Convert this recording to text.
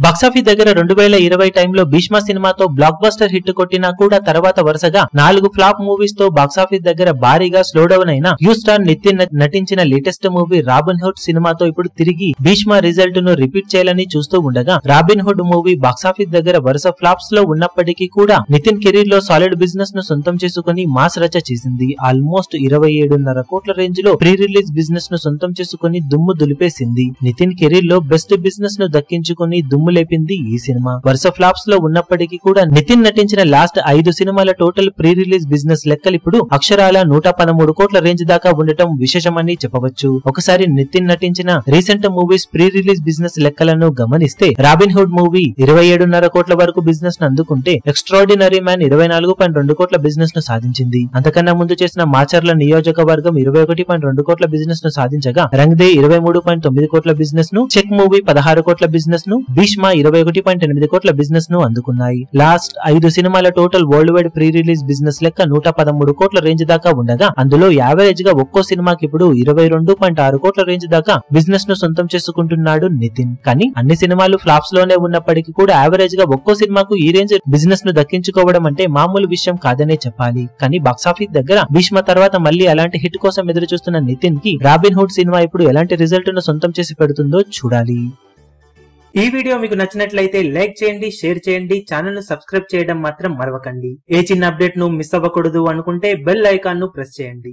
Box office దగ్గర 2020 టైంలో భీష్మ సినిమాతో బ్లాక్ బస్టర్ హిట్ కొట్టినా కూడా తర్వాత వరుసగా 4 ఫ్లాప్ మూవీస్ తో బాక్సాఫీస్ దగ్గర భారీగా స్లో డౌన్ అయిన యూ స్టార్ నితిన్ నటించిన లేటెస్ట్ మూవీ రాబిన్ హుడ్ సినిమాతో ఇప్పుడు తిరిగి భీష్మ రిజల్ట్ ను రిపీట్ చేయాలని చూస్తూ ఉండగా రాబిన్ హుడ్ మూవీ బాక్సాఫీస్ దగ్గర వరుస ఫ్లాప్స్ లో ఉన్నప్పటికీ కూడా నితిన్ కెరీర్ లో సాలిడ్ బిజినెస్ ను సొంతం చేసుకుని మాస్ రచ చేసింది. ఆల్మోస్ట్ 27.5 కోట్ల రేంజ్ లో ప్రీ రిలీజ్ బిజినెస్ ను సొంతం చేసుకుని దుమ్ము దులిపేసింది. నితిన్ కెరీర్ లో బెస్ట్ బిజినెస్ ను దక్కించుకుని దుమ్ము లేపింది ఈ సినిమా. వరుస ఫ్లాప్స్ లో ఉన్నప్పటికీ కూడా నితిన్ నటించిన లాస్ట్ 5 సినిమాల టోటల్ ప్రీ రిలీజ్ బిజినెస్ లెక్కలు ఇప్పుడు అక్షరాల 113 కోట్ల రేంజ్ దాకా ఉండటం విశేషమని చెప్పవచ్చు. ఒకసారి నితిన్ నటించిన recent movies pre release business లెక్కలను గమనిస్తే రాబిన్ హుడ్ మూవీ 27.5 కోట్ల వరకు బిజినెస్ ను అందుకుంటే ఎక్స్ట్రాడినరీ మ్యాన్ 24.2 కోట్ల బిజినెస్ ను సాధించింది. అంతకన్నా ముందు చేసిన మాచర్ల నియోజకవర్గం 21.2 కోట్ల బిజినెస్ ను సాధించగా రంగ్ దే 23.9 కోట్ల బిజినెస్ ను, చెక్ మూవీ 16 కోట్ల బిజినెస్ ను, భీష్మ 21.8 కోట్ల బిజినెస్ ను అందుకున్నాయి. లాస్ట్ 5 సినిమాల total world wide pre release business లెక్క 113 కోట్ల రేంజ్ దాకా ఉండగా అందులో యావరేజ్ గా ఒక్కో సినిమాకి ఇప్పుడు 22.6 కోట్ల రేంజ్ దాకా బిజినెస్ ను సొంతం చేసుకుంటున్నాడు నితిన్. కానీ అన్ని సినిమాలు ఫ్లాప్స్ లోనే ఉన్నప్పటికీ కూడా యావరేజ్ గా ఒక్కో సినిమాకు ఈ రేంజ్ బిజినెస్ ను దక్కించుకోవడం అంటే మామూలు విషయం కాదనే చెప్పాలి. కానీ బాక్సాఫీస్ దగ్గర భీష్మ తర్వాత మళ్ళీ అలాంటి హిట్ కోసం ఎదురు చూస్తున్న నితిన్ కి రాబిన్ హుడ్ సినిమా ఇప్పుడు ఎలాంటి రిజల్ట్ ను సొంతం చేసి పెడుతుందో చూడాలి. ఈ వీడియో మీకు నచ్చినట్లయితే లైక్ చేయండి, షేర్ చేయండి, ఛానల్ ను సబ్స్క్రైబ్ చేయడం మాత్రం మరవకండి. ఏ చిన్న అప్డేట్ ను మిస్ అవ్వకూడదు అనుకుంటే బెల్ ఐకాన్ ను ప్రెస్ చేయండి.